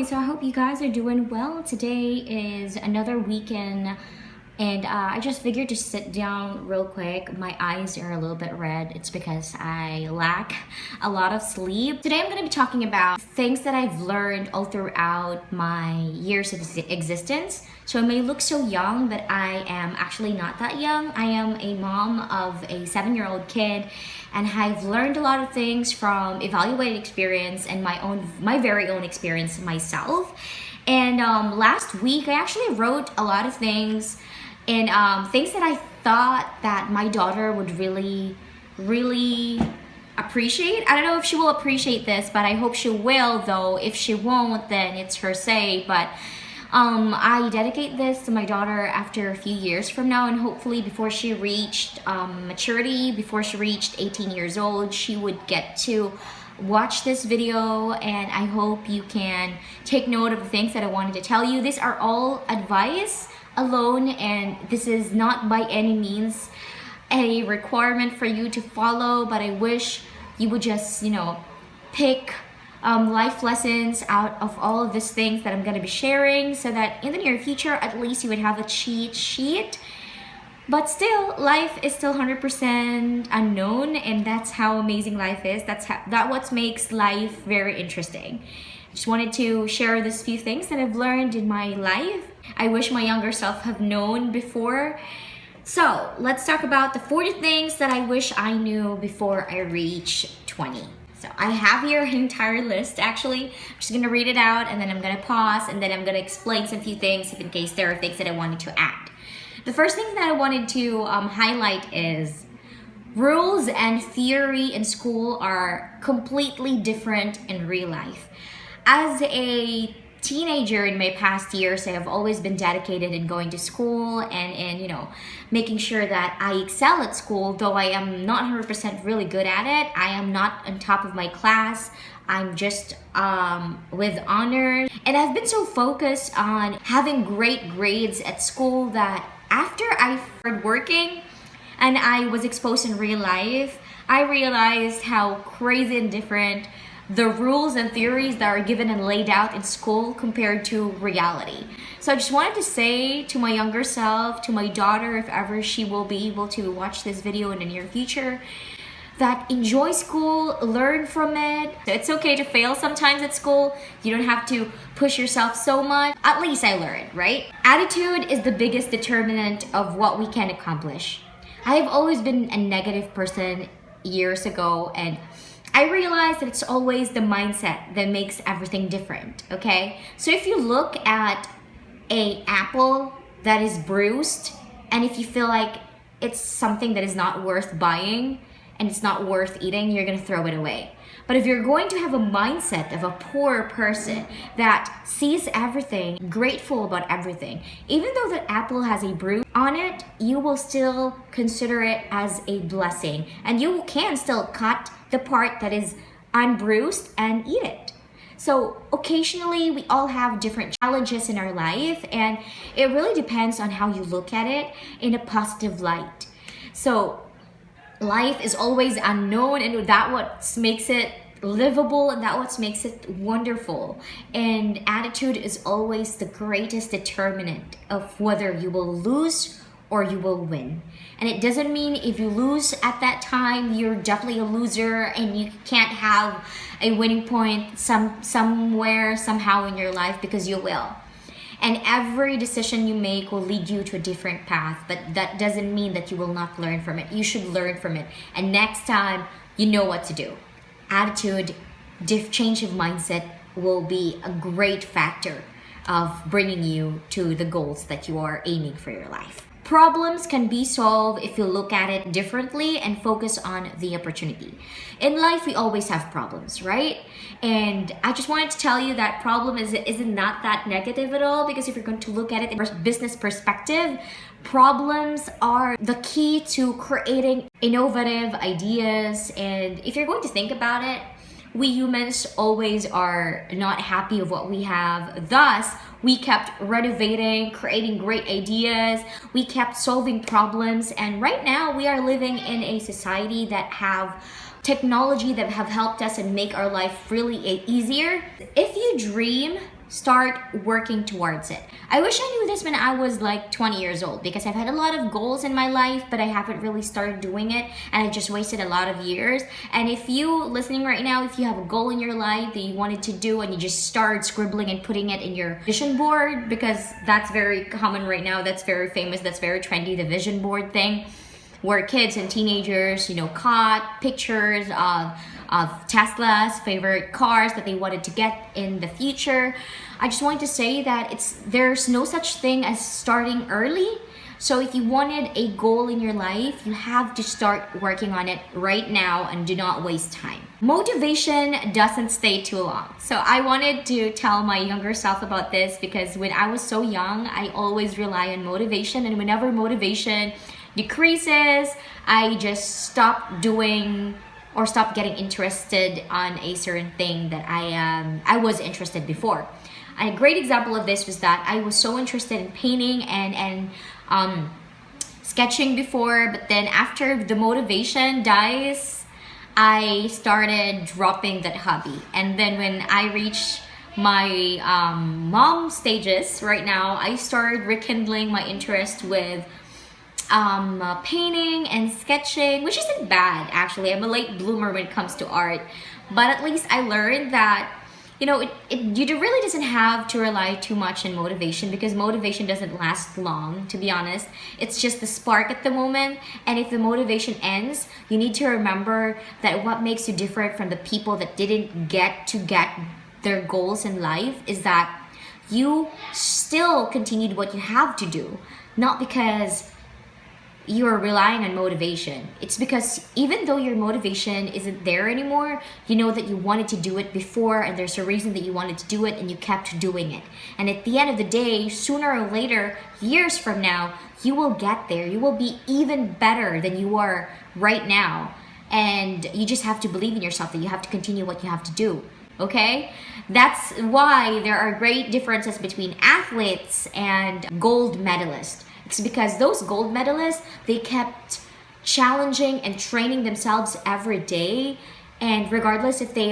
So I hope you guys are doing well. Today is another weekend and I just figured to sit down real quick. My eyes are a little bit red. It's because I lack a lot of sleep. Today I'm going to be talking about things that I've learned all throughout my years of existence. So I may look so young, but I am actually not that young. I am a mom of a 7-year-old kid, and I've learned a lot of things from evaluated experience and my very own experience myself. And last week I actually wrote a lot of things and things that I thought that my daughter would really appreciate. I don't know if she will appreciate this, but I hope she will, though. If she won't, then it's her say. But I dedicate this to my daughter after a few years from now, and hopefully before she reached maturity, before she reached 18 years old, she would get to watch this video, and I hope you can take note of the things that I wanted to tell you. These are all advice alone, and this is not by any means a requirement for you to follow, but I wish you would just, pick life lessons out of all of these things that I'm going to be sharing, so that in the near future at least you would have a cheat sheet. But still, life is still 100% unknown, and that's how amazing life is. That's what makes life very interesting. Just wanted to share these few things that I've learned in my life. I wish my younger self have known before. So let's talk about the 40 things that I wish I knew before I reach 20. So I have here an entire list. Actually, I'm just gonna read it out, and then I'm gonna pause, and then I'm gonna explain some few things if in case there are things that I wanted to add. The first thing that I wanted to highlight is rules and theory in school are completely different in real life. As a teenager in my past years, I have always been dedicated in going to school and making sure that I excel at school, though I am not 100% really good at it. I am not on top of my class. I'm just with honors. And I've been so focused on having great grades at school that after I started working and I was exposed in real life, I realized how crazy and different the rules and theories that are given and laid out in school compared to reality. So I just wanted to say to my younger self, to my daughter, if ever she will be able to watch this video in the near future, that enjoy school, learn from it. It's okay to fail sometimes at school. You don't have to push yourself so much. At least I learned, right? Attitude is the biggest determinant of what we can accomplish. I have always been a negative person years ago, and I realized that it's always the mindset that makes everything different, okay? So if you look at an apple that is bruised, and if you feel like it's something that is not worth buying and it's not worth eating, you're gonna throw it away. But if you're going to have a mindset of a poor person that sees everything, grateful about everything, even though the apple has a bruise on it, you will still consider it as a blessing. And you can still cut the part that is unbruised and eat it. So occasionally we all have different challenges in our life, and it really depends on how you look at it in a positive light. So life is always unknown, and that's what makes it livable, and that's what makes it wonderful. And attitude is always the greatest determinant of whether you will lose or you will win. And it doesn't mean if you lose at that time, you're definitely a loser and you can't have a winning point somewhere, somehow in your life, because you will. And every decision you make will lead you to a different path, but that doesn't mean that you will not learn from it. You should learn from it. And next time, you know what to do. Attitude, change of mindset will be a great factor of bringing you to the goals that you are aiming for your life. Problems can be solved if you look at it differently and focus on the opportunity. In life, we always have problems, right? And I just wanted to tell you that problem is not that negative at all, because if you're going to look at it in a business perspective, problems are the key to creating innovative ideas. And if you're going to think about it, we humans always are not happy with what we have. Thus, we kept renovating, creating great ideas. We kept solving problems. And right now, we are living in a society that have technology that have helped us and make our life really easier. If you dream start working towards it. I wish I knew this when I was like 20 years old, because I've had a lot of goals in my life, but I haven't really started doing it, and I just wasted a lot of years. And if you listening right now, if you have a goal in your life that you wanted to do and you just start scribbling and putting it in your vision board, because that's very common right now, that's very famous, that's very trendy, the vision board thing, where kids and teenagers, caught pictures of Tesla's favorite cars that they wanted to get in the future. I just wanted to say that there's no such thing as starting early. So if you wanted a goal in your life, you have to start working on it right now and do not waste time. Motivation doesn't stay too long. So I wanted to tell my younger self about this, because when I was so young, I always rely on motivation, and whenever motivation decreases, I just stop doing or stop getting interested on a certain thing that I was interested before. A great example of this was that I was so interested in painting and sketching before, but then after the motivation dies, I started dropping that hobby. And then when I reached my mom stages right now, I started rekindling my interest with painting and sketching, which isn't bad actually. I'm a late bloomer when it comes to art, but at least I learned that you really doesn't have to rely too much on motivation, because motivation doesn't last long, to be honest. It's just the spark at the moment, and if the motivation ends, you need to remember that what makes you different from the people that didn't get their goals in life is that you still continued what you have to do, not because you're relying on motivation. It's because even though your motivation isn't there anymore, you know that you wanted to do it before, and there's a reason that you wanted to do it, and you kept doing it. And at the end of the day, sooner or later, years from now, you will get there. You will be even better than you are right now. And you just have to believe in yourself that you have to continue what you have to do. Okay? That's why there are great differences between athletes and gold medalists. It's because those gold medalists, they kept challenging and training themselves every day, and regardless if they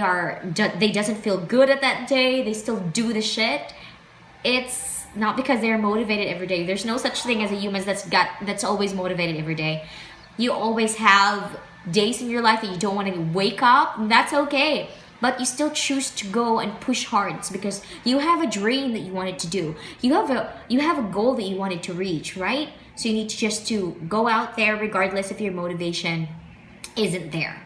doesn't feel good at that day, they still do the shit. It's not because they're motivated every day. There's no such thing as a human that's always motivated every day. You always have days in your life that you don't want to wake up, and that's okay. But you still choose to go and push hard. It's because you have a dream that you wanted to do. You have a goal that you wanted to reach, right? So you need to go out there regardless if your motivation isn't there.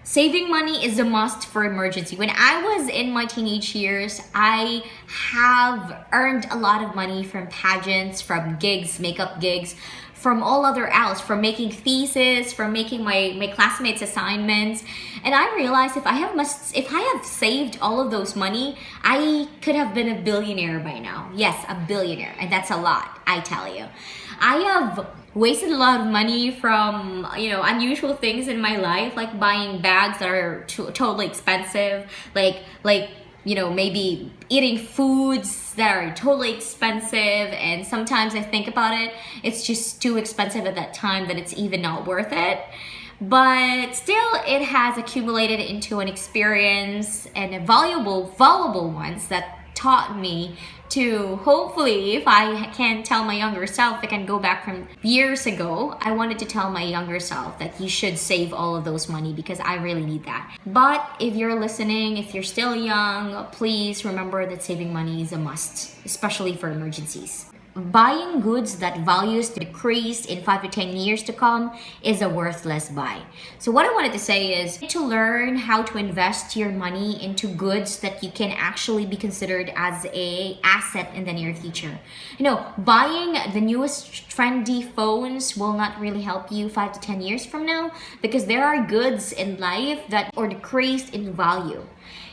Saving money is a must for emergency. When I was in my teenage years, I have earned a lot of money from pageants, from gigs, makeup gigs, from all other else, from making thesis, from making my classmates' assignments. And I realized if I have saved all of those money, I could have been a billionaire by now. Yes, a billionaire, and that's a lot, I tell you. I have wasted a lot of money from unusual things in my life, like buying bags that are totally expensive, like maybe eating foods that are totally expensive, and sometimes I think about it, it's just too expensive at that time that it's even not worth it. But still, it has accumulated into an experience, and a valuable ones that taught me to, hopefully, if I can tell my younger self, I can go back from years ago, I wanted to tell my younger self that you should save all of those money, because I really need that. But if you're listening, if you're still young, please remember that saving money is a must, especially for emergencies. Buying goods that values decrease in 5 to 10 years to come is a worthless buy. So what I wanted to say is to learn how to invest your money into goods that you can actually be considered as an asset in the near future. Buying the newest trendy phones will not really help you 5 to 10 years from now, because there are goods in life that are decreased in value.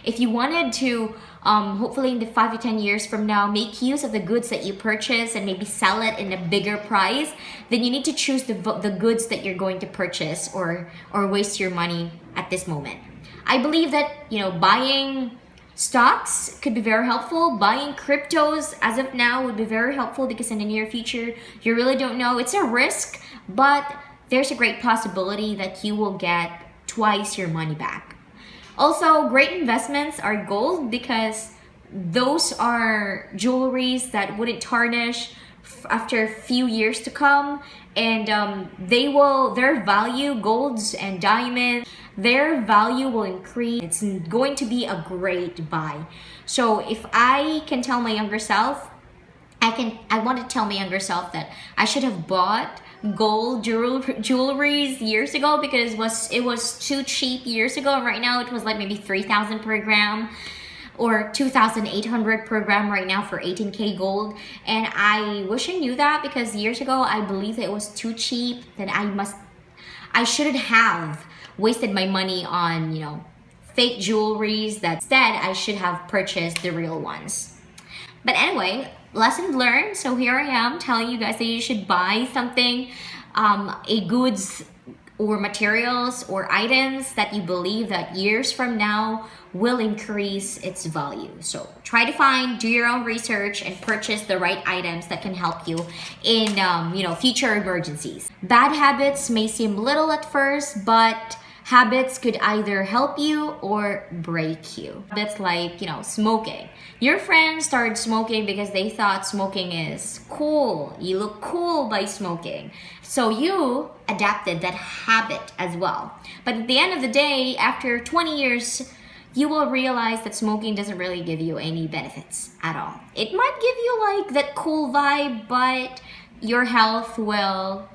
If you wanted to, hopefully in the 5 to 10 years from now, make use of the goods that you purchase and maybe sell it in a bigger price, then you need to choose the goods that you're going to purchase or waste your money at this moment. I believe that, buying stocks could be very helpful. Buying cryptos as of now would be very helpful, because in the near future, you really don't know. It's a risk, but there's a great possibility that you will get twice your money back. Also, great investments are gold, because those are jewelries that wouldn't tarnish after a few years to come, and their value, golds and diamonds, their value will increase. It's going to be a great buy. So if I can tell my younger self, I want to tell my younger self that I should have bought gold jewelries years ago, because it was too cheap years ago. Right now it was like maybe 3,000 per gram or 2,800 per gram right now for 18K gold. And I wish I knew that, because years ago I believed that it was too cheap, that I shouldn't have wasted my money on, fake jewelries, that instead I should have purchased the real ones. But anyway, lesson learned. So here I am telling you guys that you should buy something, a goods or materials or items that you believe that years from now will increase its value. So try to do your own research and purchase the right items that can help you in future emergencies. Bad habits may seem little at first, but habits could either help you or break you. Habits like, smoking. Your friends started smoking because they thought smoking is cool. You look cool by smoking. So you adapted that habit as well. But at the end of the day, after 20 years, you will realize that smoking doesn't really give you any benefits at all. It might give you like that cool vibe, but your health you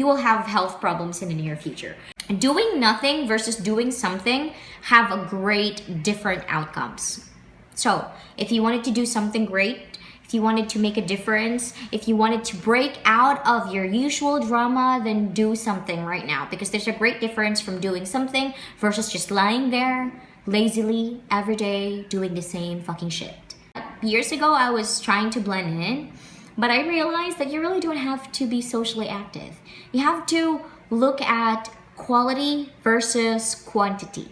will have health problems in the near future. Doing nothing versus doing something have a great different outcomes. So if you wanted to do something great, if you wanted to make a difference, if you wanted to break out of your usual drama, then do something right now, because there's a great difference from doing something versus just lying there lazily every day doing the same fucking shit. Years ago, I was trying to blend in, but I realized that you really don't have to be socially active. You have to look at quality versus quantity.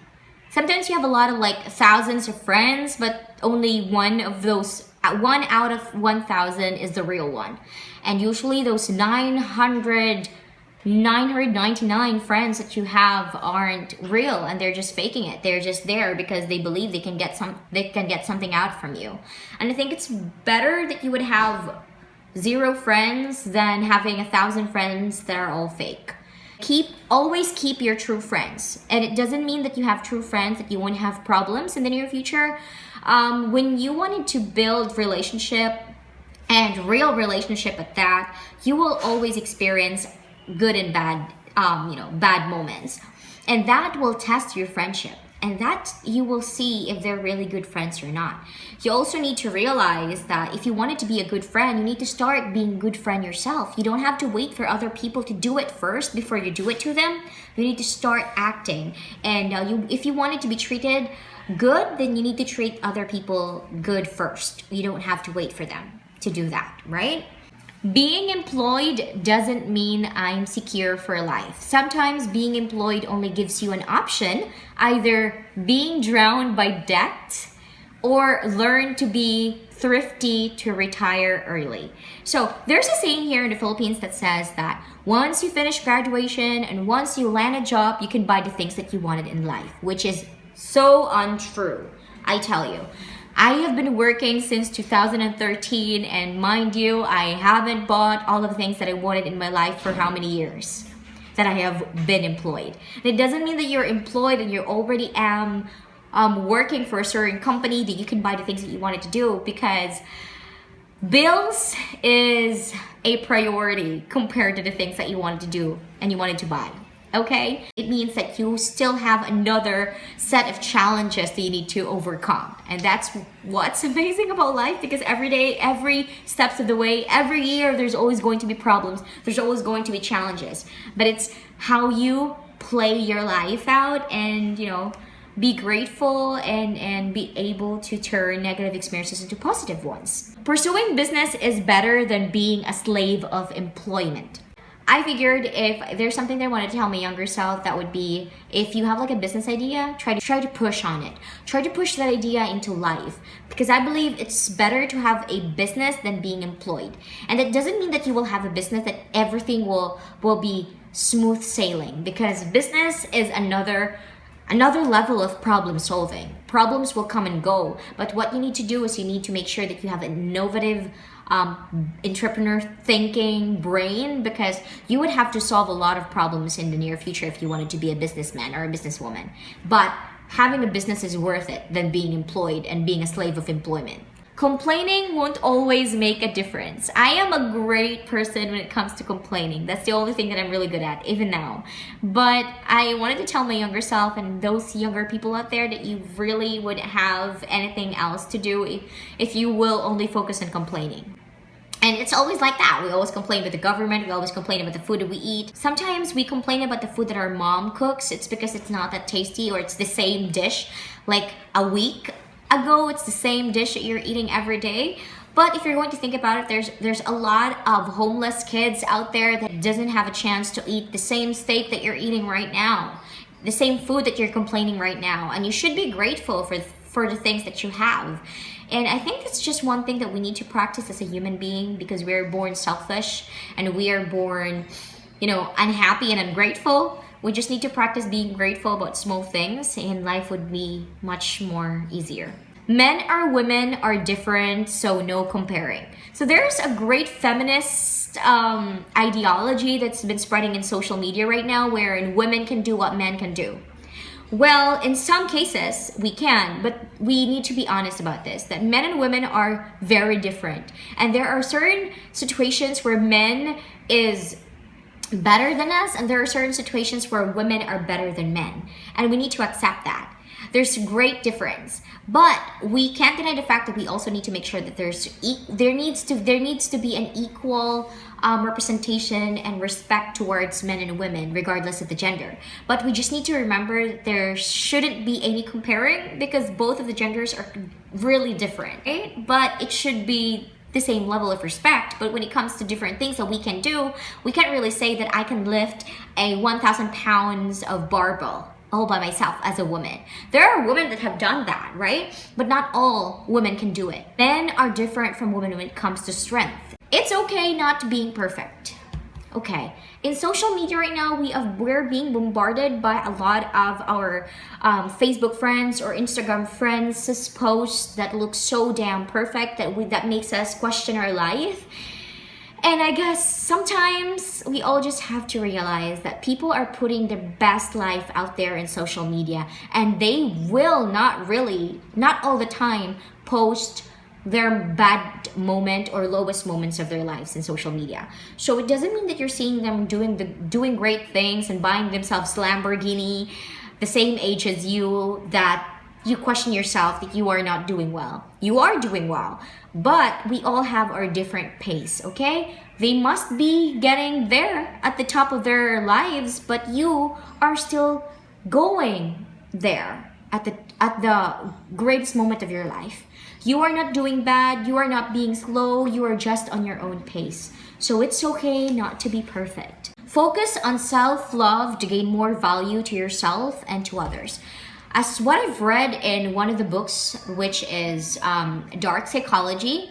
Sometimes you have a lot of thousands of friends, but only one out of 1,000 is the real one. And usually those 999 friends that you have aren't real, and they're just faking it. They're just there because they believe they can get something out from you. And I think it's better that you would have 0 friends than having 1,000 friends that are all fake. Always keep your true friends. And it doesn't mean that you have true friends that you won't have problems in the near future. When you wanted to build relationship, and real relationship at that, you will always experience good and bad, bad moments. And that will test your friendship. And that you will see if they're really good friends or not. You also need to realize that if you wanted to be a good friend, you need to start being a good friend yourself. You don't have to wait for other people to do it first before you do it to them. You need to start acting. And if you wanted to be treated good, then you need to treat other people good first. You don't have to wait for them to do that, right? Being employed doesn't mean I'm secure for life. Sometimes being employed only gives you an option, either being drowned by debt or learn to be thrifty to retire early. So there's a saying here in the Philippines that says that once you finish graduation and once you land a job, you can buy the things that you wanted in life, which is so untrue, I tell you. I have been working since 2013, and mind you, I haven't bought all of the things that I wanted in my life for how many years that I have been employed. And it doesn't mean that you're employed and you already working for a certain company that you can buy the things that you wanted to do, because bills is a priority compared to the things that you wanted to do and you wanted to buy. Okay? It means that you still have another set of challenges that you need to overcome. And that's what's amazing about life, because every day, every steps of the way, every year, there's always going to be problems. There's always going to be challenges. But it's how you play your life out and, be grateful and be able to turn negative experiences into positive ones. Pursuing business is better than being a slave of employment. I figured if there's something that I want to tell my younger self, that would be, if you have a business idea, try to push on it. Try to push that idea into life, because I believe it's better to have a business than being employed. And that doesn't mean that you will have a business that everything will be smooth sailing, because business is another level of problem solving. Problems will come and go, but what you need to do is you need to make sure that you have an innovative entrepreneur thinking brain, because you would have to solve a lot of problems in the near future if you wanted to be a businessman or a businesswoman. But having a business is worth it than being employed and being a slave of employment. Complaining won't always make a difference. I am a great person when it comes to complaining. That's the only thing that I'm really good at, even now. But I wanted to tell my younger self and those younger people out there that you really wouldn't have anything else to do if you will only focus on complaining. And it's always like that. We always complain about the government. We always complain about the food that we eat. Sometimes we complain about the food that our mom cooks. It's because it's not that tasty, or it's the same dish like a week ago. It's the same dish that you're eating every day. But if you're going to think about it, there's a lot of homeless kids out there that doesn't have a chance to eat the same steak that you're eating right now, the same food that you're complaining right now. And you should be grateful for the things that you have. And I think that's just one thing that we need to practice as a human being, because we're born selfish and we are born, unhappy and ungrateful. We just need to practice being grateful about small things, and life would be much more easier. Men or women are different, so no comparing. So there's a great feminist ideology that's been spreading in social media right now, wherein women can do what men can do. Well, in some cases, we can, but we need to be honest about this, that men and women are very different. And there are certain situations where men is better than us, and there are certain situations where women are better than men. And we need to accept that. There's a great difference. But we can't deny the fact that we also need to make sure that there needs to be an equal representation and respect towards men and women, regardless of the gender. But we just need to remember that there shouldn't be any comparing, because both of the genders are really different, right? But it should be the same level of respect. But when it comes to different things that we can do, we can't really say that I can lift a 1,000 pounds of barbell all by myself as a woman. There are women that have done that, right? But not all women can do it. Men are different from women when it comes to strength. It's okay not being perfect. Okay. In social media right now, we're being bombarded by a lot of our Facebook friends or Instagram friends' posts that look so damn perfect that makes us question our life. And I guess sometimes we all just have to realize that people are putting their best life out there in social media, and they will not all the time, post their bad moment or lowest moments of their lives in social media. So it doesn't mean that you're seeing them doing great things and buying themselves Lamborghini the same age as you, that you question yourself that you are not doing well. You are doing well, but we all have our different pace, okay? They must be getting there at the top of their lives, but you are still going there at the greatest moment of your life. You are not doing bad, you are not being slow, you are just on your own pace. So it's okay not to be perfect. Focus on self-love to gain more value to yourself and to others. As what I've read in one of the books, which is Dark Psychology,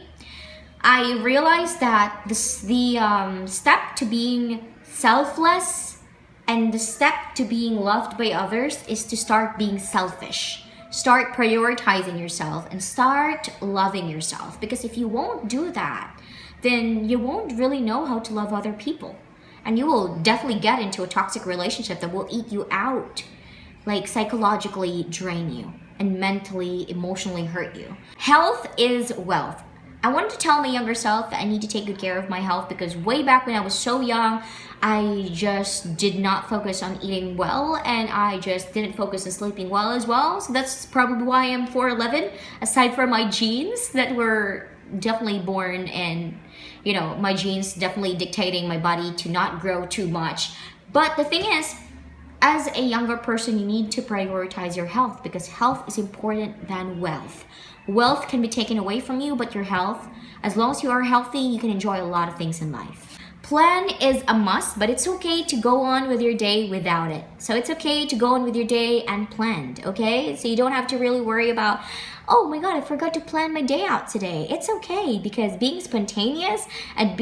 I realized that the step to being selfless and the step to being loved by others is to start being selfish. Start prioritizing yourself and start loving yourself. Because if you won't do that, then you won't really know how to love other people. And you will definitely get into a toxic relationship that will eat you out, like psychologically drain you and mentally, emotionally hurt you. Health is wealth. I wanted to tell my younger self that I need to take good care of my health, because way back when I was so young, I just did not focus on eating well, and I just didn't focus on sleeping well as well. So that's probably why I'm 4'11", aside from my genes that were definitely born and, my genes definitely dictating my body to not grow too much. But the thing is, as a younger person, you need to prioritize your health, because health is important than wealth. Wealth can be taken away from you, but your health, as long as you are healthy, you can enjoy a lot of things in life. Plan is a must, but it's okay to go on with your day without it. So it's okay to go on with your day unplanned, okay? So you don't have to really worry about oh my god, I forgot to plan my day out today. It's okay, because being spontaneous and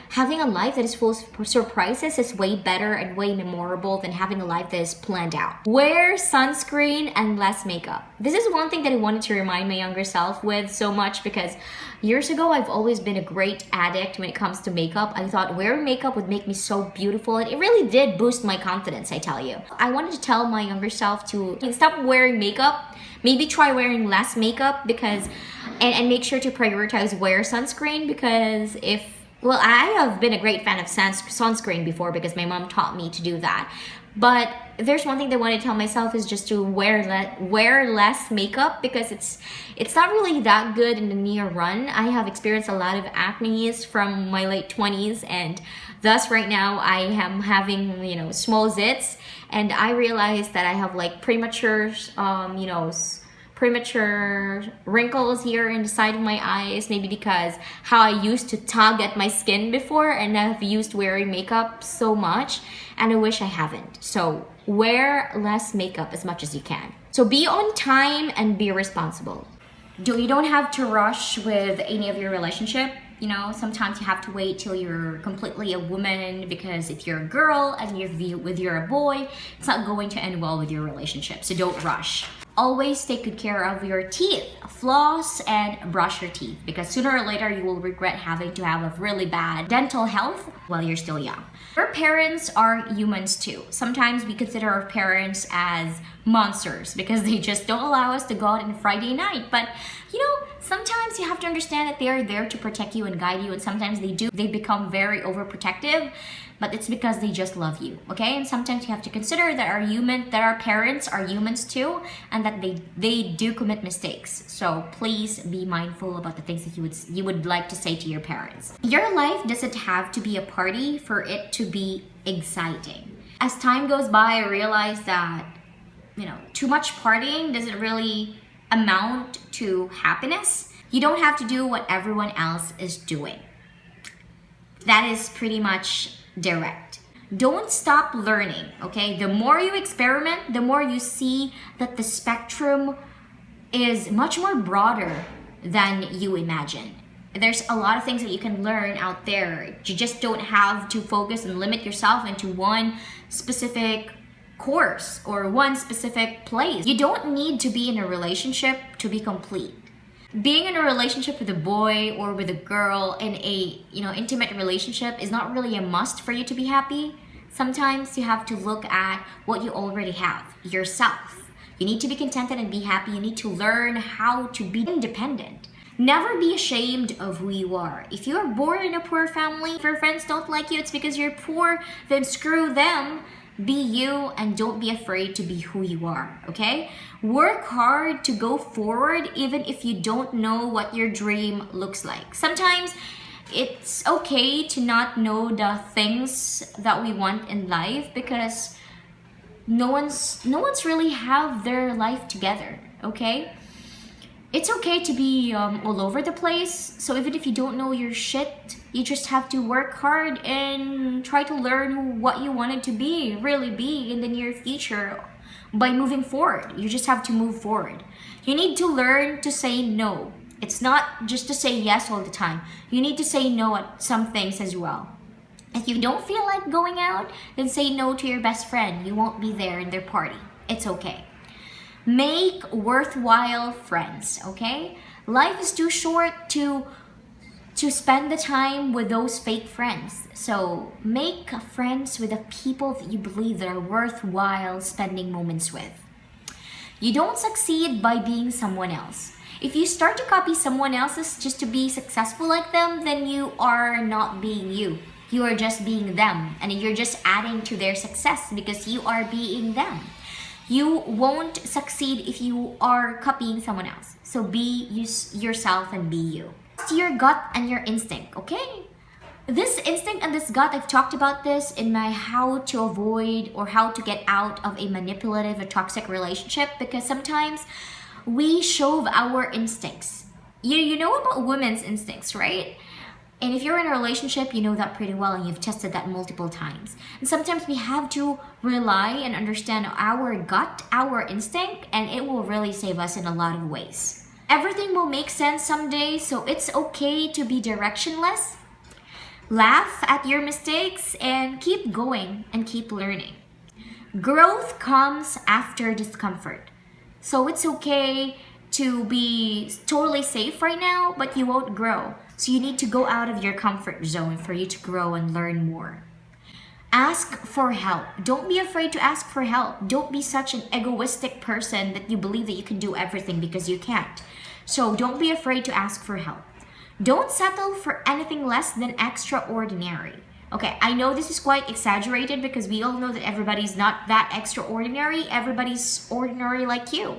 having a life that is full of surprises is way better and way memorable than having a life that is planned out. Wear sunscreen and less makeup. This is one thing that I wanted to remind my younger self with so much, because years ago I've always been a great addict when it comes to makeup. I thought wearing makeup would make me so beautiful, and it really did boost my confidence, I tell you. I wanted to tell my younger self to stop wearing makeup, maybe try wearing less makeup, because and make sure to prioritize wear sunscreen, because well, I have been a great fan of sunscreen before because my mom taught me to do that. But there's one thing that I want to tell myself is just to wear less makeup, because it's not really that good in the near run. I have experienced a lot of acne from my late 20s, and thus right now I am having, small zits, and I realized that I have like premature wrinkles here in the side of my eyes, maybe because how I used to tug at my skin before, and I've used wearing makeup so much, and I wish I haven't. So wear less makeup as much as you can. So be on time and be responsible. You don't have to rush with any of your relationship. Sometimes you have to wait till you're completely a woman, because if you're a girl and you're a boy, it's not going to end well with your relationship. So don't rush. Always take good care of your teeth. Floss and brush your teeth, because sooner or later you will regret having to have a really bad dental health while you're still young. Our parents are humans too. Sometimes we consider our parents as monsters because they just don't allow us to go out on Friday night. But sometimes you have to understand that they are there to protect you and guide you, and sometimes they become very overprotective, but it's because they just love you, okay? And sometimes you have to consider that our parents are humans too, and that they do commit mistakes. So please be mindful about the things that you would like to say to your parents. Your life doesn't have to be a party for it to be exciting. As time goes by, I realize that too much partying doesn't really amount to happiness. You don't have to do what everyone else is doing. That is pretty much direct. Don't stop learning, okay? The more you experiment, the more you see that the spectrum is much more broader than you imagine. There's a lot of things that you can learn out there. You just don't have to focus and limit yourself into one specific course or one specific place. You don't need to be in a relationship to be complete. Being in a relationship with a boy or with a girl in a intimate relationship is not really a must for you to be happy. Sometimes you have to look at what you already have, yourself. You need to be contented and be happy. You need to learn how to be independent. Never be ashamed of who you are. If you are born in a poor family, if your friends don't like you, it's because you're poor, then screw them. Be you, and don't be afraid to be who you are, okay? Work hard to go forward even if you don't know what your dream looks like. Sometimes it's okay to not know the things that we want in life, because no one's really have their life together, okay? It's okay to be all over the place. So even if you don't know your shit, you just have to work hard and try to learn what you want it to really be in the near future by moving forward. You just have to move forward. You need to learn to say no. It's not just to say yes all the time. You need to say no at some things as well. If you don't feel like going out, then say no to your best friend. You won't be there in their party. It's okay. Make worthwhile friends, okay? Life is too short to spend the time with those fake friends. So make friends with the people that you believe that are worthwhile spending moments with. You don't succeed by being someone else. If you start to copy someone else's just to be successful like them, then you are not being you. You are just being them, and you're just adding to their success because you are being them. You won't succeed if you are copying someone else. So be yourself and be you. Trust your gut and your instinct, okay? This instinct and this gut, I've talked about this in my how to avoid or how to get out of a manipulative or toxic relationship, because sometimes we shove our instincts. You know about women's instincts, right? And if you're in a relationship, you know that pretty well, and you've tested that multiple times. And sometimes we have to rely and understand our gut, our instinct, and it will really save us in a lot of ways. Everything will make sense someday, so it's okay to be directionless. Laugh at your mistakes and keep going and keep learning. Growth comes after discomfort. So it's okay to be totally safe right now, but you won't grow. So you need to go out of your comfort zone for you to grow and learn more. Ask for help. Don't be afraid to ask for help. Don't be such an egoistic person that you believe that you can do everything because you can't. So don't be afraid to ask for help. Don't settle for anything less than extraordinary. Okay, I know this is quite exaggerated because we all know that everybody's not that extraordinary. Everybody's ordinary like you.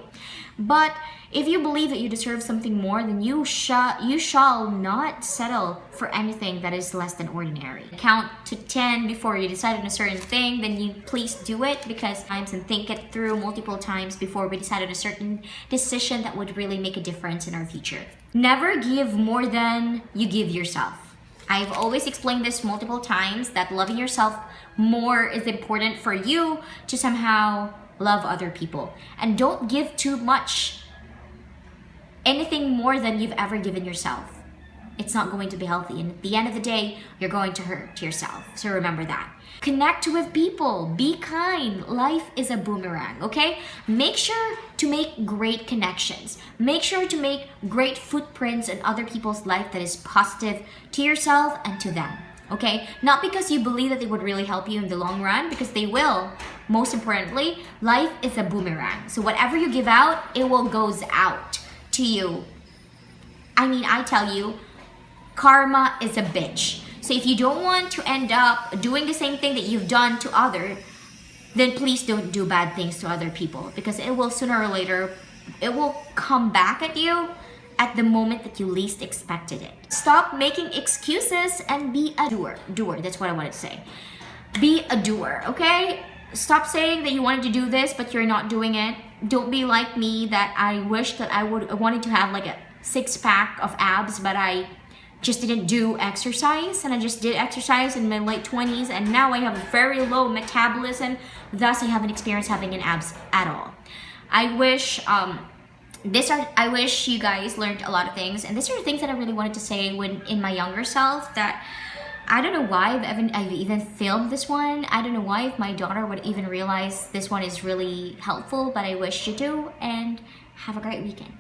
But if you believe that you deserve something more, then you shall not settle for anything that is less than ordinary. Count to 10 before you decide on a certain thing, then you please do it because times and think it through multiple times before we decide on a certain decision that would really make a difference in our future. Never give more than you give yourself. I've always explained this multiple times that loving yourself more is important for you to somehow love other people. And don't give too much, anything more than you've ever given yourself. It's not going to be healthy. And at the end of the day, you're going to hurt yourself. So remember that. Connect with people. Be kind. Life is a boomerang, okay? Make sure to make great connections. Make sure to make great footprints in other people's life that is positive to yourself and to them, okay? Not because you believe that they would really help you in the long run, because they will. Most importantly, life is a boomerang. So whatever you give out, it will goes out to you. I tell you, karma is a bitch. So if you don't want to end up doing the same thing that you've done to others, then please don't do bad things to other people because it will sooner or later, it will come back at you at the moment that you least expected it. Stop making excuses and be a doer. That's what I wanted to say. Be a doer, okay? Stop saying that you wanted to do this, but you're not doing it. Don't be like me that I wish that I wanted to have like a 6-pack of abs, but I just didn't do exercise, and I just did exercise in my late 20s, and now I have a very low metabolism, thus I haven't experienced having an abs at all. I wish I wish you guys learned a lot of things, and these are things that I really wanted to say when in my younger self that I don't know why I've even filmed this one. I don't know why if my daughter would even realize this one is really helpful, but I wish you do, and have a great weekend.